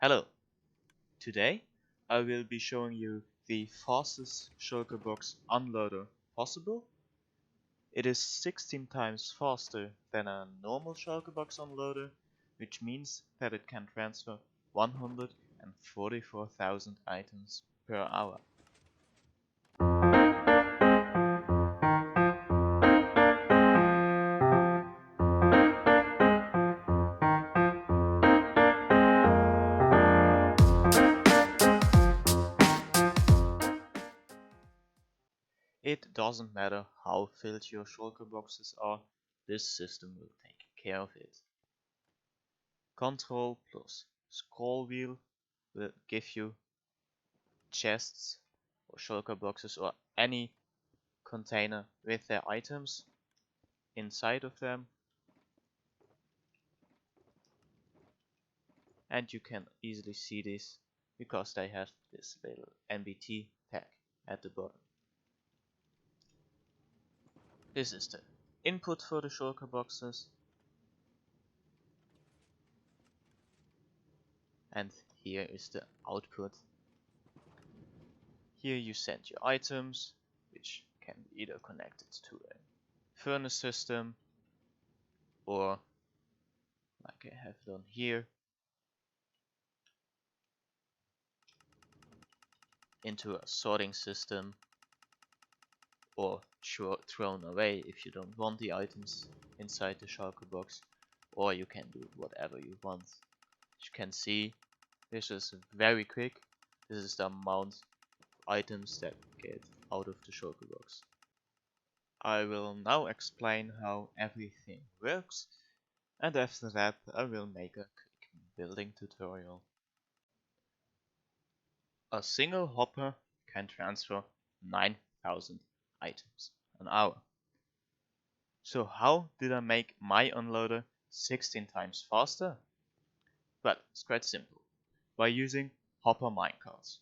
Hello! Today I will be showing you the fastest Shulker Box Unloader possible. It is 16 times faster than a normal Shulker Box Unloader, which means that it can transfer 144,000 items per hour. It doesn't matter how filled your shulker boxes are, this system will take care of it. Control plus scroll wheel will give you chests or shulker boxes or any container with their items inside of them, and you can easily see this because they have this little NBT tag at the bottom. This is the input for the shulker boxes, and here is the output. Here you send your items, which can be either connected to a furnace system or, like I have done here, into a sorting system, or thrown away if you don't want the items inside the shulker box, or you can do whatever you want. As you can see, this is very quick. This is the amount of items that get out of the shulker box. I will now explain how everything works, and after that I will make a quick building tutorial. A single hopper can transfer 9,000 items an hour. So how did I make my unloader 16 times faster? Well, it's quite simple. By using hopper minecarts.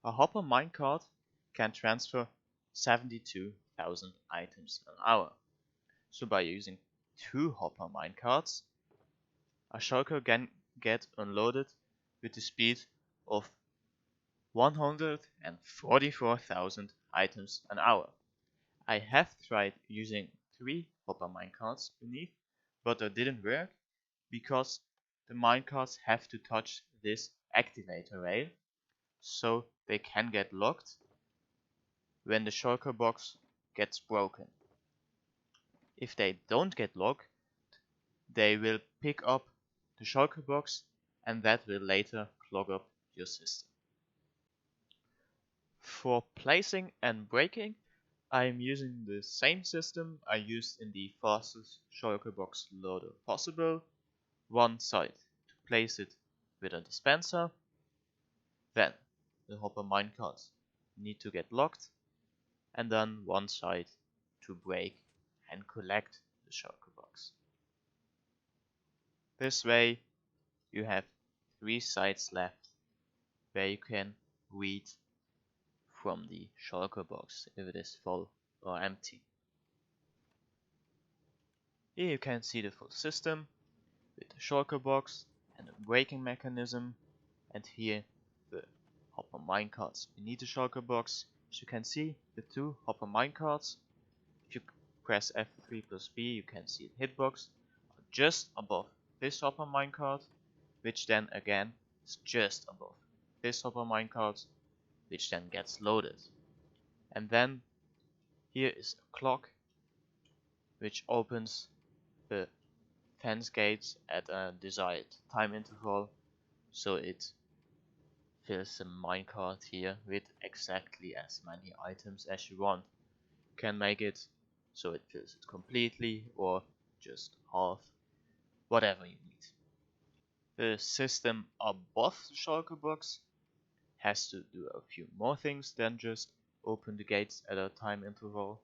A hopper minecart can transfer 72,000 items an hour. So by using 2 hopper minecarts, a shulker can get unloaded with the speed of 144,000 items an hour. I have tried using 3 hopper minecarts beneath, but that didn't work because the minecarts have to touch this activator rail, so they can get locked when the shulker box gets broken. If they don't get locked, they will pick up the shulker box, and that will later clog up your system. For placing and breaking, I am using the same system I used in the Fastest Shulkerbox Unloader Possible. One side to place it with a dispenser, then the hopper minecarts need to get locked, and then one side to break and collect the shulker box. This way you have 3 sides left where you can read from the shulker box if it is full or empty. Here you can see the full system with the shulker box and the braking mechanism, and here the hopper minecarts beneath the shulker box. As you can see, the 2 hopper minecarts, if you press F3 plus B, you can see the hitbox are just above this hopper minecart, which then again is just above this hopper minecart, which then gets loaded. And then here is a clock which opens the fence gates at a desired time interval, so it fills the minecart here with exactly as many items as you want. You can make it so it fills it completely or just half, whatever you need. The system above the shulker box has to do a few more things than just open the gates at a time interval.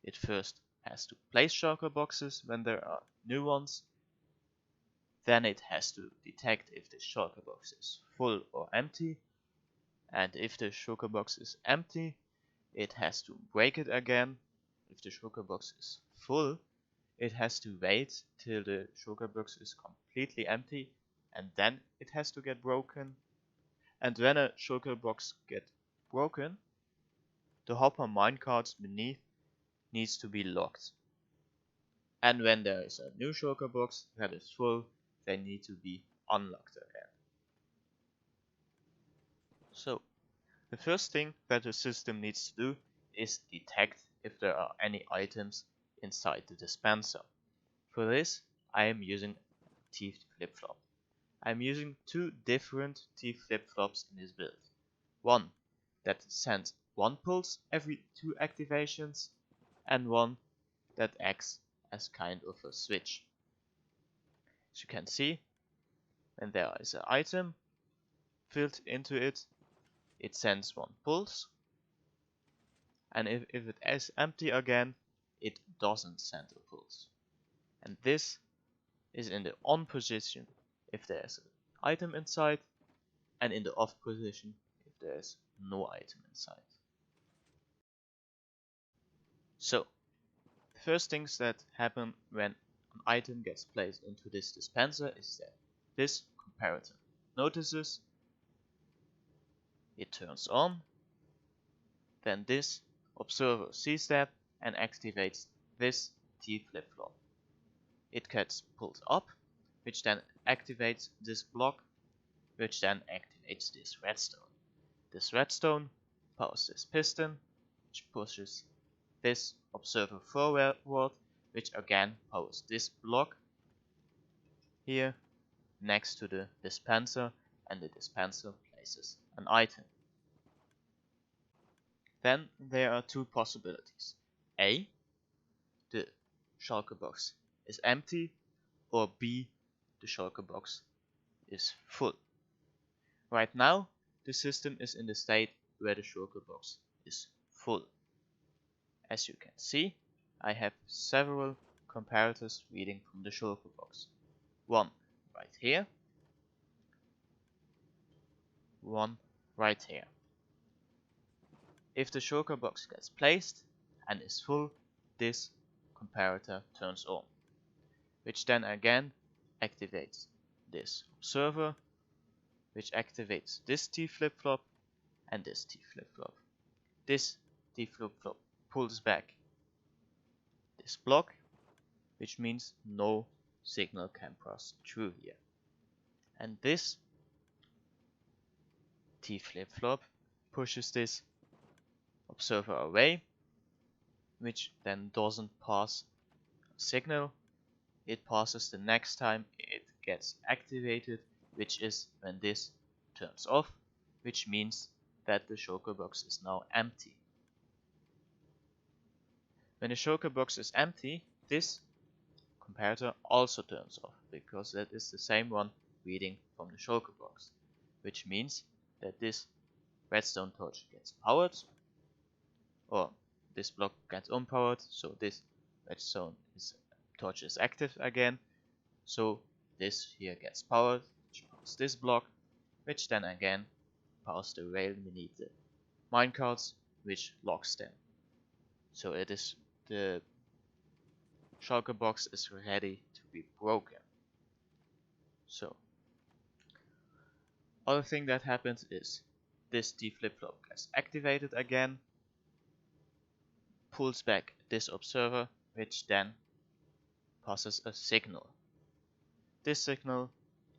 It first has to place shulker boxes when there are new ones. Then it has to detect if the shulker box is full or empty. And if the shulker box is empty, it has to break it again. If the shulker box is full, it has to wait till the shulker box is completely empty and then it has to get broken. And when a shulker box gets broken, the hopper minecarts beneath needs to be locked. And when there is a new shulker box that is full, they need to be unlocked again. So, the first thing that the system needs to do is detect if there are any items inside the dispenser. For this, I am using Tflipflop. I am using two different Tflipflops in this build. One that sends one pulse every 2 activations, and one that acts as kind of a switch. As you can see, when there is an item filled into it, it sends one pulse, and if it is empty again, it doesn't send a pulse. And this is in the on position if there is an item inside, and in the off position if there is no item inside. So, the first things that happen when an item gets placed into this dispenser is that this comparator notices, it turns on, then this observer sees that and activates this Tflipflop. It gets pulled up, which then activates this block, which then activates this redstone. This redstone powers this piston, which pushes this observer forward, which again powers this block here next to the dispenser, and the dispenser places an item. Then there are two possibilities. A, the shulker box is empty, or B, the shulker box is full. Right now, the system is in the state where the shulker box is full. As you can see, I have several comparators reading from the shulker box. One right here, one right here. If the shulker box gets placed and is full, this comparator turns on, which then again activates this observer, which activates this Tflipflop and this Tflipflop. This Tflipflop pulls back this block, which means no signal can pass through here. And this Tflipflop pushes this observer away, which then doesn't pass a signal. It passes the next time it gets activated, which is when this turns off, which means that the shulker box is now empty. When the shulker box is empty, this comparator also turns off, because that is the same one reading from the shulker box, which means that this redstone torch gets powered, or this block gets unpowered, so this redstone torch is active again, so this here gets powered, which powers this block, which then again powers the rail beneath the minecarts, which locks them. So it is the shulker box is ready to be broken. So, other thing that happens is this Tflipflop gets activated again, pulls back this observer, which then passes a signal. This signal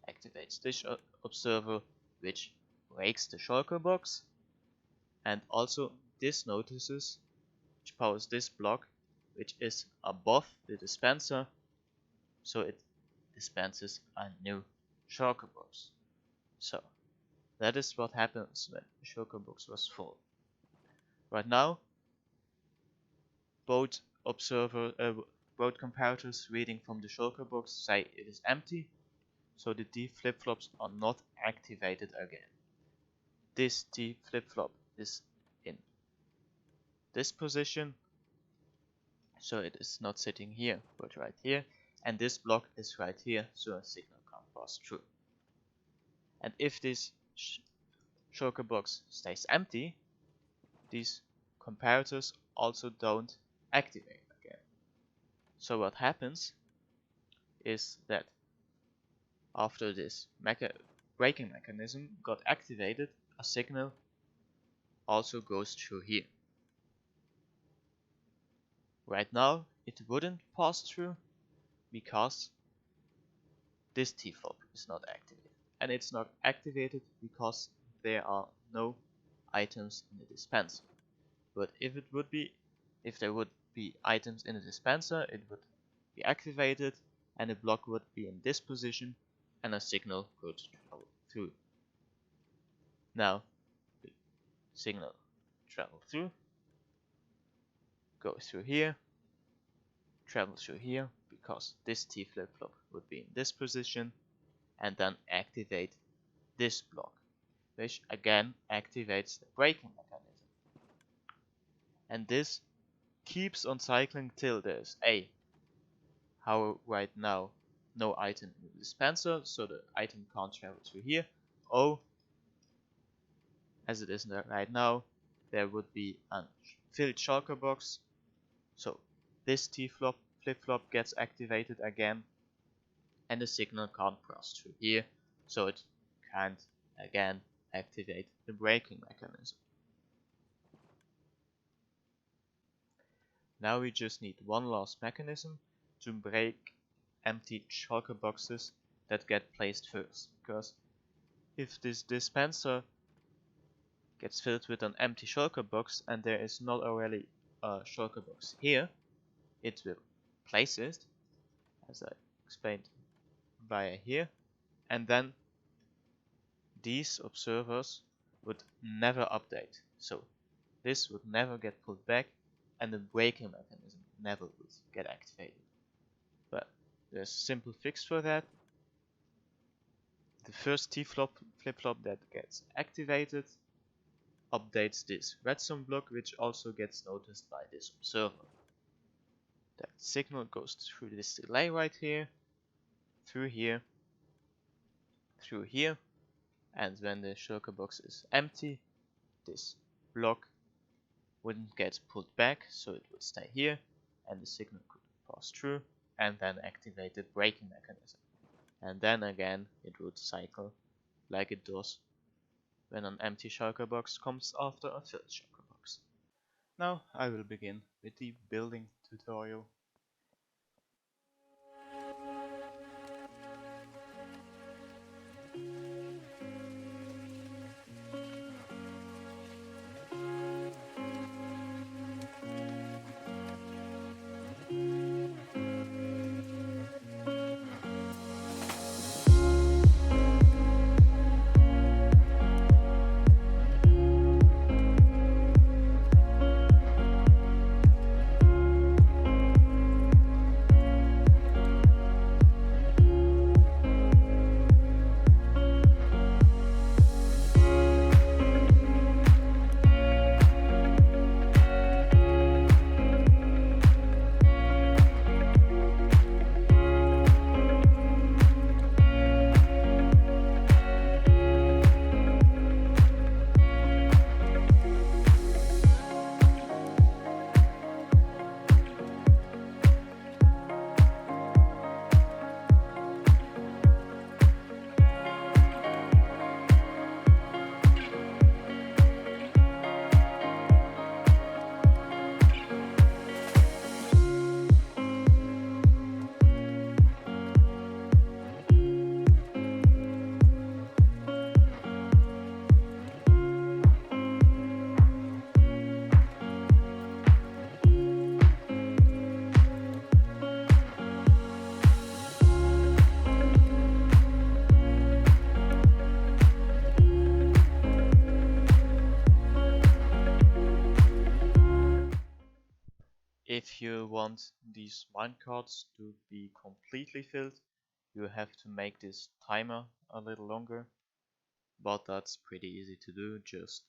activates this observer, which wakes the shulker box, and also this notices, which powers this block, which is above the dispenser, so it dispenses a new shulker box. So that is what happens when the shulker box was full. Right now, both comparators reading from the shulker box say it is empty, so the Tflipflops are not activated again. This Tflipflop is in this position, so it is not sitting here, but right here, and this block is right here, so a signal can't pass through. And if this shulker box stays empty, these comparators also don't activate again. So what happens is that After this braking mechanism got activated, a signal also goes through here. Right now it wouldn't pass through because this Tflop is not activated. And it's not activated because there are no items in the dispenser. But if there would be items in the dispenser, it would be activated and the block would be in this position and a signal could travel through. Now the signal travels through, goes through here, travels through here because this Tflipflop would be in this position, and then activate this block, which again activates the braking mechanism. And this keeps on cycling till there's A, how right now no item in the dispenser, so the item can't travel through here. O, as it is right now, there would be a filled shulker box, so this Tflipflop gets activated again, and the signal can't pass through here, so it can't again activate the braking mechanism. Now we just need one last mechanism to break empty shulker boxes that get placed first, because if this dispenser gets filled with an empty shulker box and there is not already a shulker box here, it will place it, as I explained via here, and then these observers would never update, so this would never get pulled back and the braking mechanism never would get activated. But there's a simple fix for that. The first Tflipflop that gets activated updates this redstone block, which also gets noticed by this observer. That signal goes through this delay right here, through here, through here, and when the shulker box is empty, this block wouldn't get pulled back, so it would stay here, and the signal could pass through, and then activate the braking mechanism. And then again it would cycle like it does when an empty shulker box comes after a filled shulker box. Now I will begin with the building tutorial. If you want these minecarts to be completely filled, you have to make this timer a little longer, but that's pretty easy to do. Just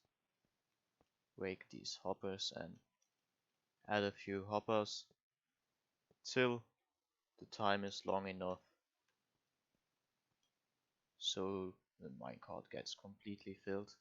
break these hoppers and add a few hoppers till the time is long enough so the minecart gets completely filled.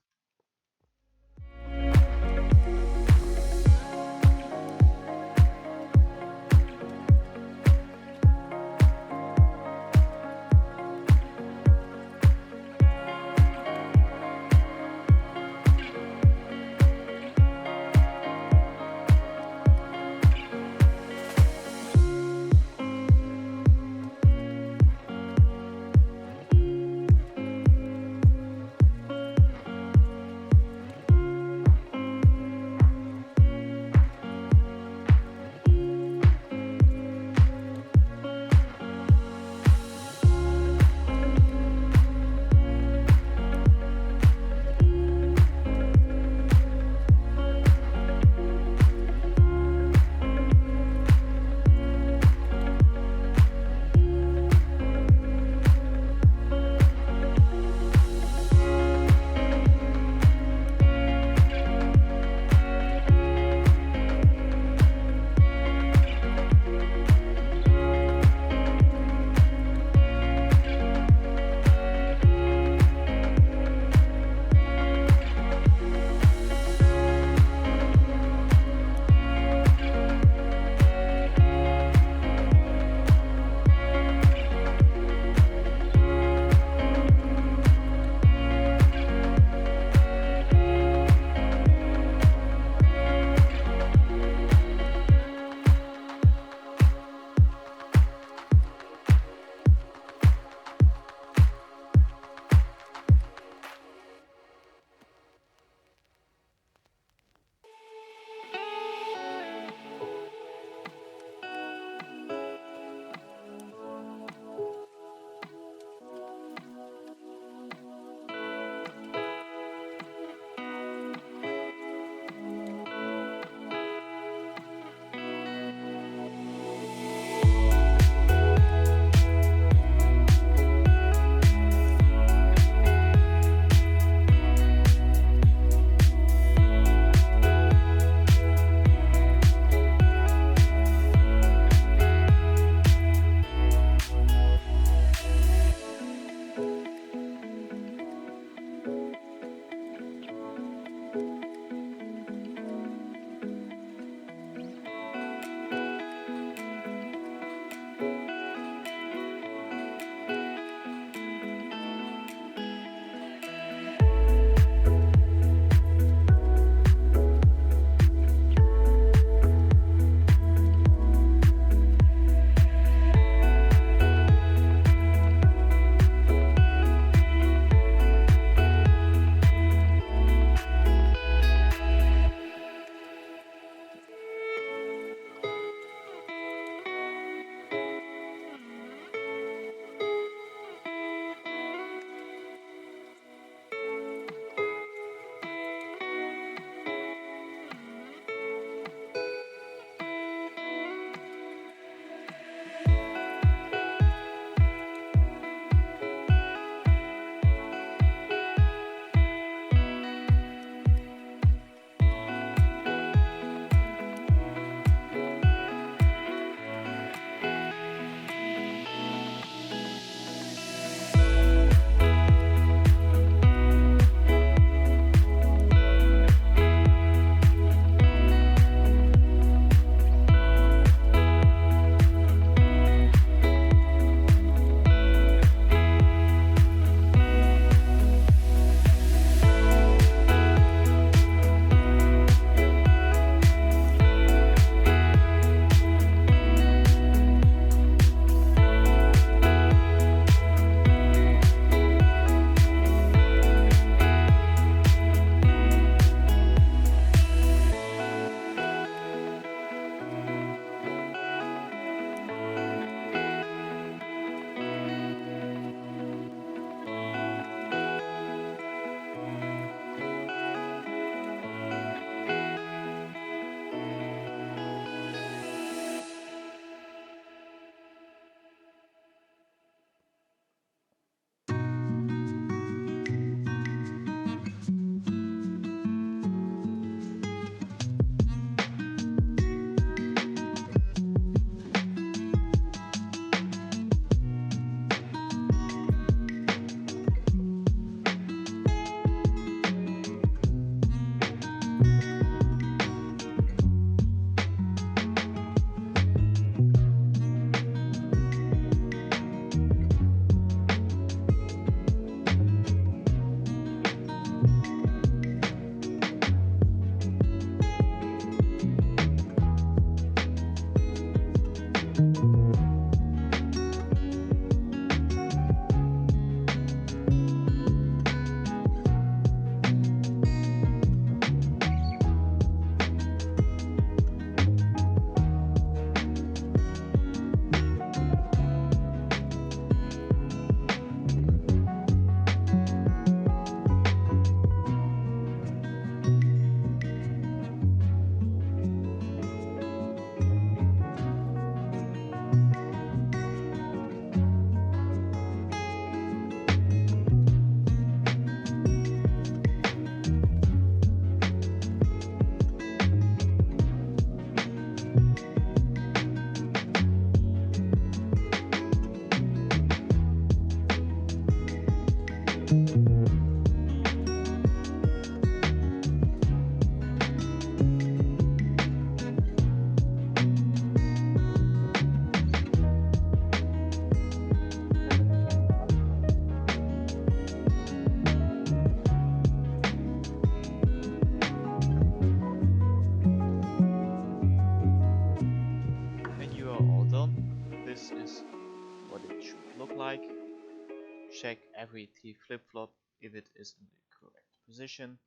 every T flip-flop if it is in the correct position.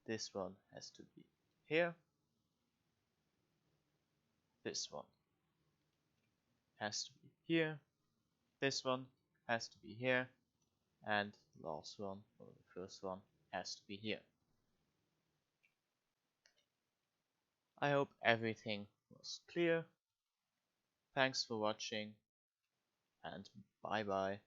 This one has to be here. This one has to be here. This one has to be here. And the last one, or the first one, has to be here. I hope everything was clear. Thanks for watching and bye bye.